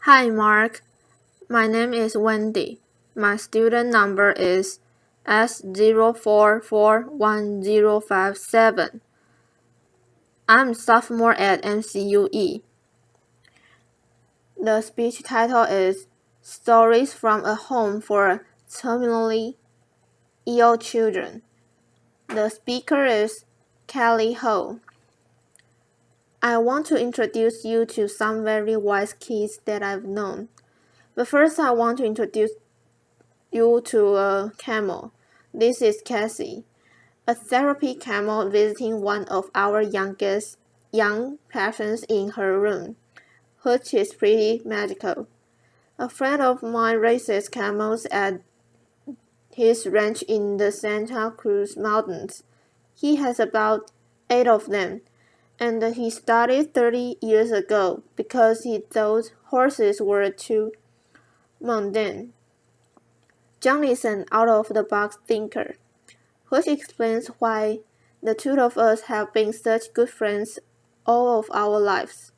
Hi Mark, my name is Wendy. My student number is S04411057. I'm sophomore at MCUE. The speech title is Stories from a Home for Terminally Ill Children. The speaker is Kelly Ho. I want to introduce you to some very wise kids that I've known. But first I want to introduce you to a camel. This is Cassie, a therapy camel visiting one of our young patients in her room, which is pretty magical. A friend of mine raises camels at his ranch in the Santa Cruz Mountains. He has about 8 of them, and he started 30 years ago because he thought horses were too mundane. John is an out-of-the-box thinker, which explains why the two of us have been such good friends all of our lives.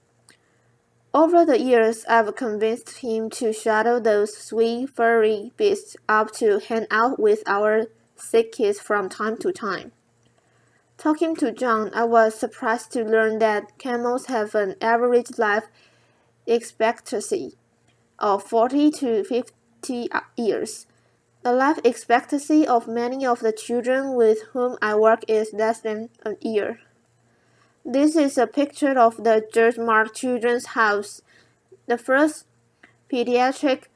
Over the years, I've convinced him to shadow those sweet furry beasts up to hang out with our sick kids from time to time. Talking to John, I was surprised to learn that camels have an average life expectancy of 40 to 50 years. The life expectancy of many of the children with whom I work is less than a year. This is a picture of the George Mark Children's House, the first pediatric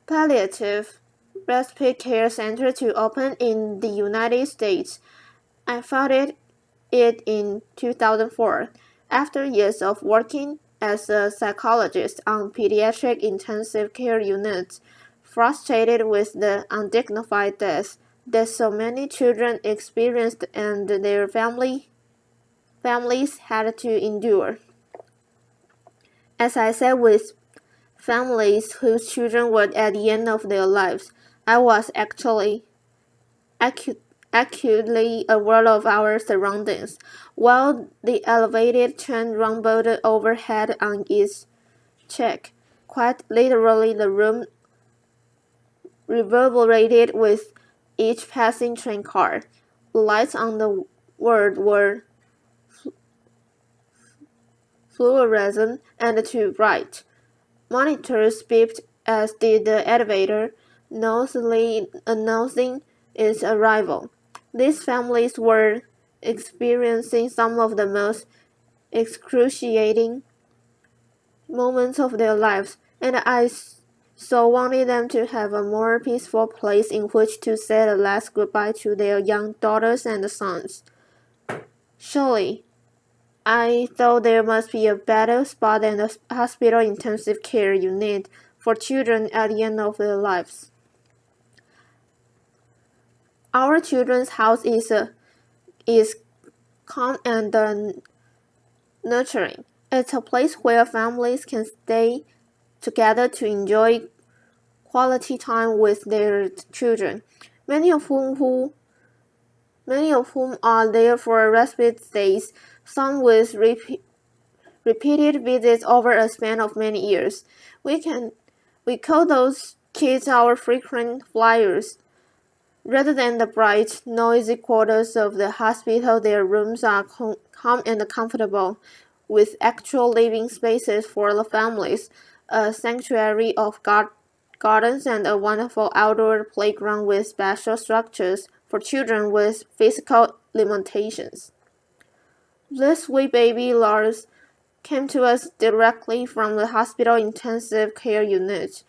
palliative respite care center to open in the United States. I founded it in 2004, after years of working as a psychologist on pediatric intensive care units, frustrated with the undignified deaths that so many children experienced and their families had to endure. As I said, with families whose children were at the end of their lives, I was actually acutely aware of our surroundings, while the elevated train rumbled overhead on its track. Quite literally, the room reverberated with each passing train car. The lights on the world were fluorescent and too bright. Monitors beeped, as did the elevator, noisily announcing its arrival. These families were experiencing some of the most excruciating moments of their lives, and I so wanted them to have a more peaceful place in which to say a last goodbye to their young daughters and sons. Surely, I thought there must be a better spot than the hospital intensive care unit for children at the end of their lives. Our children's house is calm and nurturing. It's a place where families can stay together to enjoy quality time with their children, many of whom are there for respite stays, some with repeated visits over a span of many years. We call those kids our frequent flyers. Rather than the bright, noisy quarters of the hospital, their rooms are calm and comfortable, with actual living spaces for the families, a sanctuary of gardens, and a wonderful outdoor playground with special structures for children with physical limitations. This sweet baby Lars came to us directly from the hospital intensive care unit.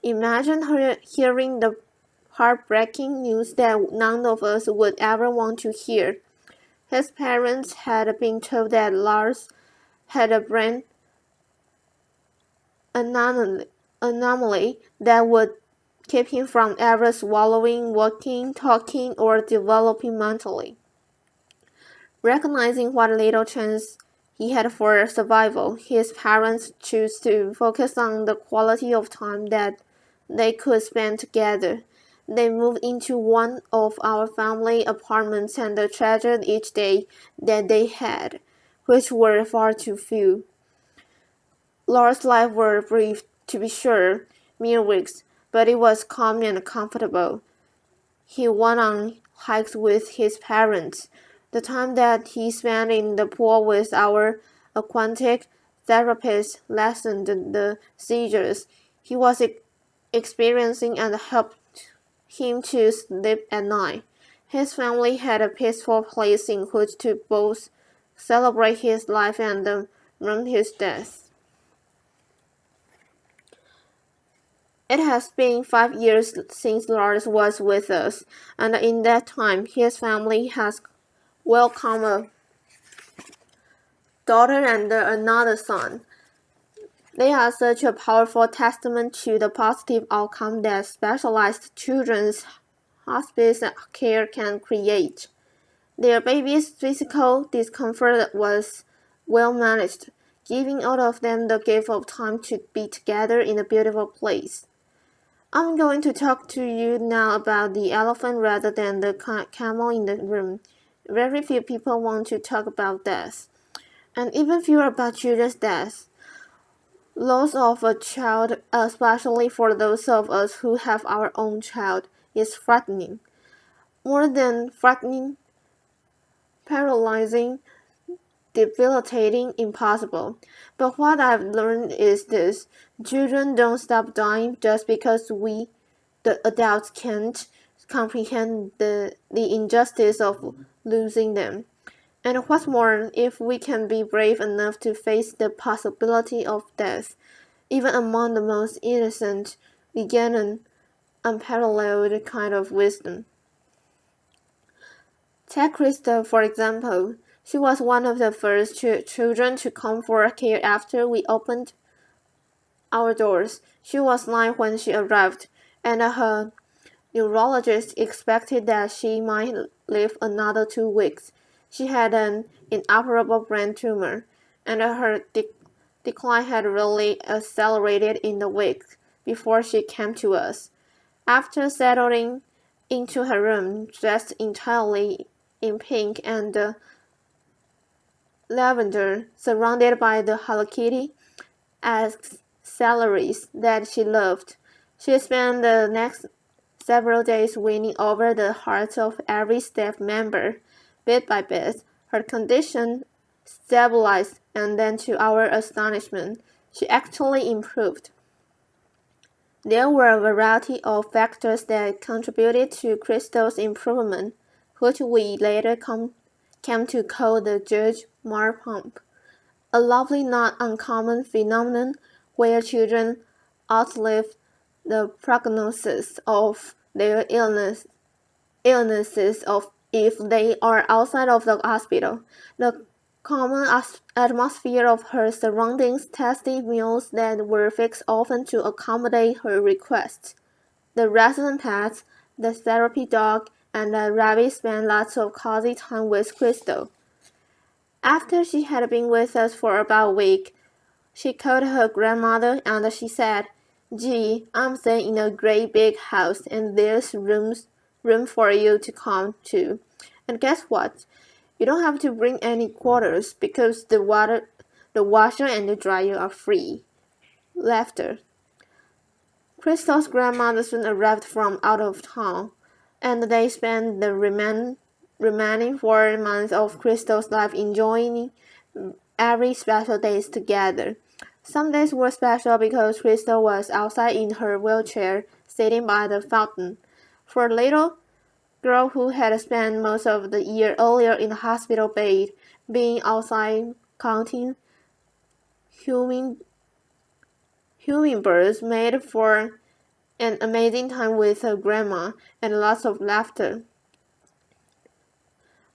Imagine her hearing the heartbreaking news that none of us would ever want to hear. His parents had been told that Lars had a brain anomaly that would keep him from ever swallowing, walking, talking, or developing mentally. Recognizing what little chance he had for survival, his parents chose to focus on the quality of time that they could spend together. They moved into one of our family apartments and treasured each day that they had, which were far too few. Laura's life was brief, to be sure, mere weeks, but it was calm and comfortable. He went on hikes with his parents. The time that he spent in the pool with our aquatic therapist lessened the seizures he was experiencing and helped him to sleep at night. His family had a peaceful place in which to both celebrate his life and mourn his death. It has been 5 years since Lars was with us, and in that time his family has welcomed a daughter and another son. They are such a powerful testament to the positive outcome that specialized children's hospice care can create. Their baby's physical discomfort was well managed, giving all of them the gift of time to be together in a beautiful place. I'm going to talk to you now about the elephant rather than the camel in the room. Very few people want to talk about death, and even fewer about children's death. Loss of a child, especially for those of us who have our own child, is frightening. More than frightening, paralyzing, debilitating, impossible. But what I've learned is this: children don't stop dying just because we, the adults, can't comprehend the injustice of losing them. And what's more, if we can be brave enough to face the possibility of death, even among the most innocent, we gain an unparalleled kind of wisdom. Take Krista, for example. She was one of the first children to come for care after we opened our doors. She was 9 when she arrived, and her neurologist expected that she might live another 2 weeks. She had an inoperable brain tumor, and her decline had really accelerated in the weeks before she came to us. After settling into her room, dressed entirely in pink and lavender, surrounded by the Hello Kitty accessories that she loved, she spent the next several days winning over the hearts of every staff member. Bit by bit, her condition stabilized, and then to our astonishment, she actually improved. There were a variety of factors that contributed to Crystal's improvement, which we later came to call the Judge-Marr pump, a lovely not uncommon phenomenon where children outlive the prognosis of their illnesses of if they are outside of the hospital. The common atmosphere of her surroundings, tasty meals that were fixed often to accommodate her requests. The resident pets, the therapy dog, and the rabbit spent lots of cozy time with Crystal. After she had been with us for about a week, she called her grandmother and she said, "Gee, I'm staying in a great big house and there's room for you to come to. And guess what? You don't have to bring any quarters because the washer and the dryer are free." Laughter. Crystal's grandmother soon arrived from out of town, and they spent the remaining 4 months of Crystal's life enjoying every special days together. Some days were special because Crystal was outside in her wheelchair, sitting by the fountain. For a little girl who had spent most of the year earlier in the hospital bed, being outside counting hummingbirds made for an amazing time with her grandma and lots of laughter.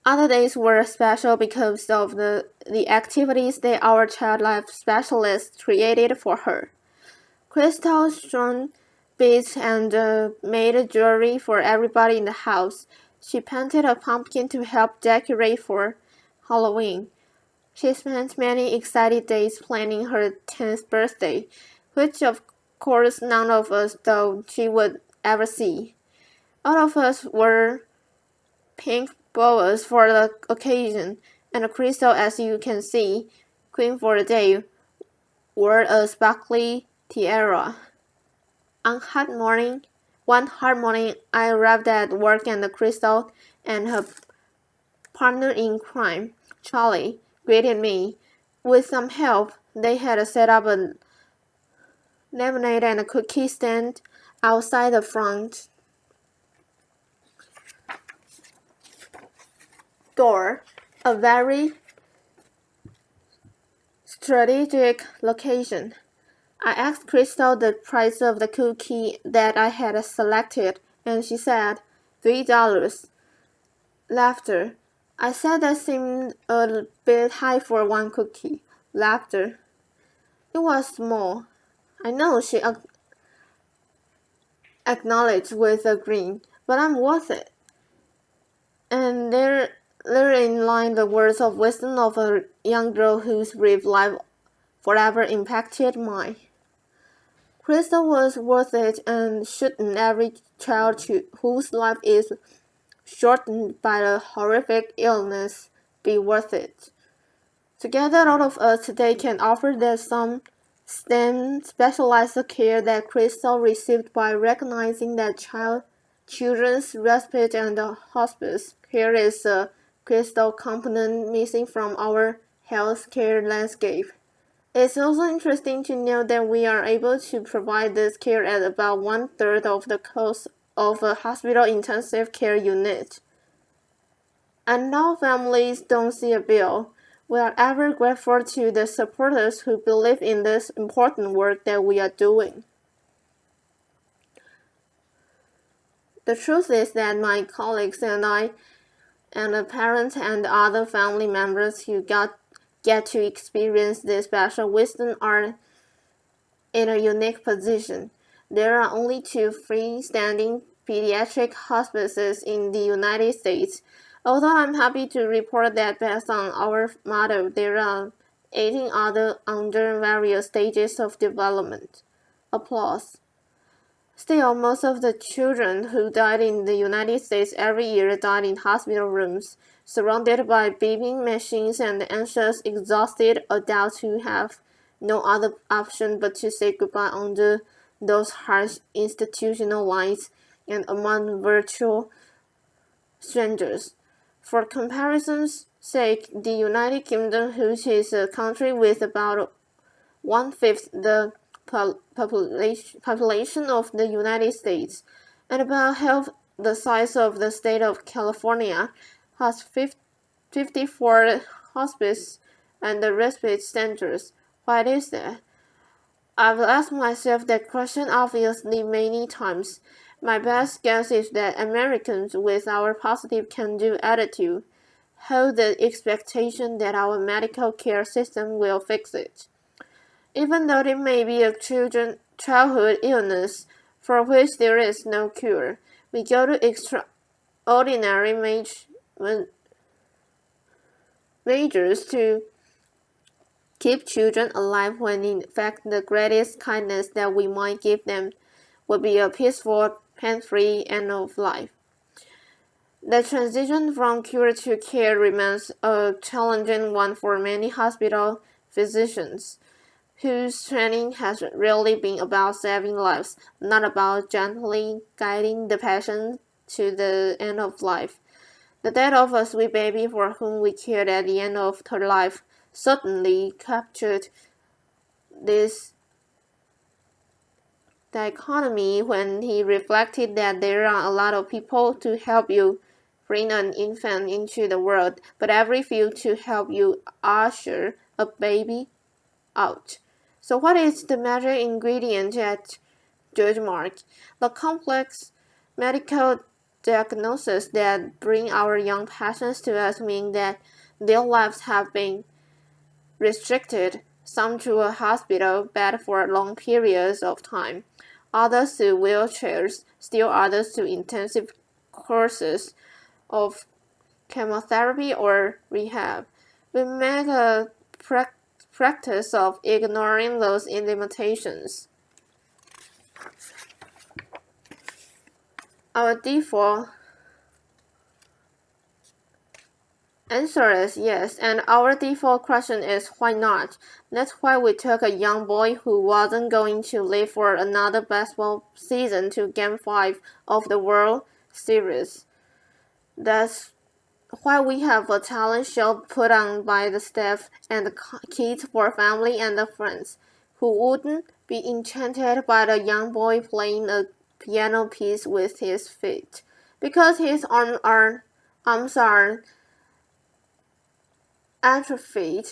Other days were special because of the activities that our child life specialist created for her. Crystal strung beads and made jewelry for everybody in the house. She painted a pumpkin to help decorate for Halloween. She spent many excited days planning her 10th birthday, which of course none of us thought she would ever see. All of us wore pink boas for the occasion, and Crystal, as you can see, queen for the day, wore a sparkly tiara. One hot morning, I arrived at work and Crystal and her partner in crime, Charlie, greeted me. With some help, they had set up a lemonade and a cookie stand outside the front door, a very strategic location. I asked Crystal the price of the cookie that I had selected, and she said, $3. Laughter. I said that seemed a bit high for one cookie. Laughter. It was small. I know, she acknowledged with a grin, but I'm worth it. And therein lie the words of wisdom of a young girl whose brief life forever impacted mine. Crystal was worth it, and shouldn't every child whose life is shortened by a horrific illness be worth it? Together, all of us today can offer that some STEM specialized care that Crystal received by recognizing that children's respite and hospice care is a critical component missing from our healthcare landscape. It's also interesting to note that we are able to provide this care at about 1/3 of the cost of a hospital intensive care unit. And now families don't see a bill. We are ever grateful to the supporters who believe in this important work that we are doing. The truth is that my colleagues and I, and the parents and other family members who get to experience this special wisdom are in a unique position. There are only 2 freestanding pediatric hospices in the United States, although I'm happy to report that based on our model, there are 18 other under various stages of development. Applause. Still, most of the children who died in the United States every year died in hospital rooms, surrounded by beeping machines and anxious, exhausted adults who have no other option but to say goodbye under those harsh institutional lights and among virtual strangers. For comparison's sake, the United Kingdom, which is a country with about 1/5 the population of the United States, and about half the size of the state of California, has 54 hospice and respite centers. Why is that? I've asked myself that question obviously many times. My best guess is that Americans, with our positive can-do attitude, hold the expectation that our medical care system will fix it. Even though it may be a childhood illness for which there is no cure, we go to extraordinary measures to keep children alive when in fact the greatest kindness that we might give them would be a peaceful, pain-free end of life. The transition from cure to care remains a challenging one for many hospital physicians, whose training has really been about saving lives, not about gently guiding the patient to the end of life. The death of a sweet baby for whom we cared at the end of her life certainly captured this dichotomy when he reflected that there are a lot of people to help you bring an infant into the world, but very few to help you usher a baby out. So what is the magic ingredient at JudgeMark? The complex medical diagnoses that bring our young patients to us mean that their lives have been restricted, some to a hospital bed for long periods of time, others to wheelchairs, still others to intensive courses of chemotherapy or rehab. We make a practice of ignoring those limitations. Our default Answer is yes, and our default question is why not? That's why we took a young boy who wasn't going to live for another baseball season to Game 5 of the World Series. That's why we have a talent show put on by the staff and the kids for family and the friends. Who wouldn't be enchanted by the young boy playing a piano piece with his feet? Because his arms are atrophied.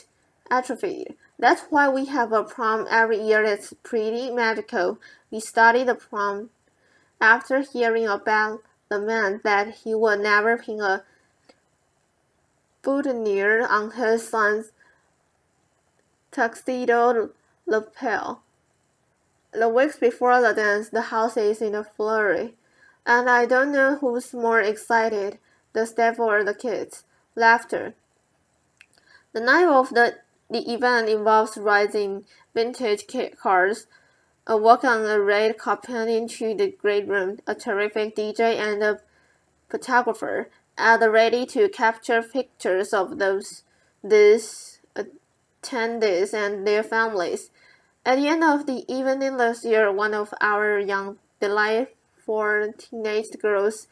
That's why we have a prom every year. It's pretty magical. We study the prom. After hearing about the man that he would never pin a boutonniere on his son's tuxedo lapel. The weeks before the dance, the house is in a flurry, and I don't know who's more excited, the staff or the kids. Laughter. The night of the event involves riding vintage cars, a walk on a red carpet into the great room, a terrific DJ, and a photographer at the ready to capture pictures of these attendees and their families. At the end of the evening last year, one of our young, delightful teenage girls,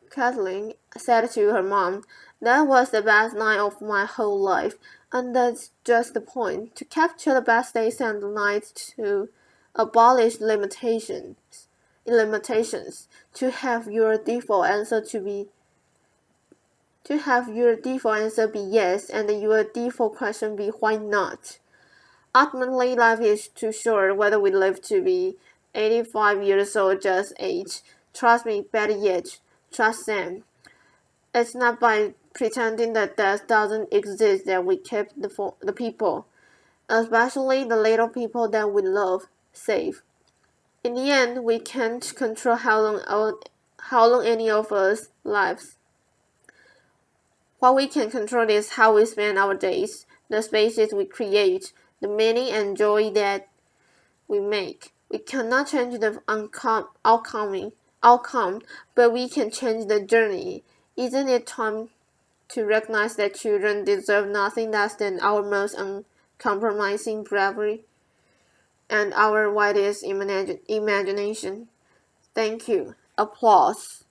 Kathleen, said to her mom, "That was the best night of my whole life." And that's just the point, to capture the best days and nights, to abolish limitations, to have your default answer be yes, and your default question be why not. Ultimately, life is too short, whether we live to be 85 years old, just age. Trust me, better yet, trust them. It's not by pretending that death doesn't exist that we keep the people, especially the little people that we love, safe. In the end, we can't control how long any of us lives. What we can control is how we spend our days, the spaces we create, the meaning and joy that we make. We cannot change the outcome, but we can change the journey. Isn't it time to recognize that children deserve nothing less than our most uncompromising bravery and our widest imagination? Thank you. Applause.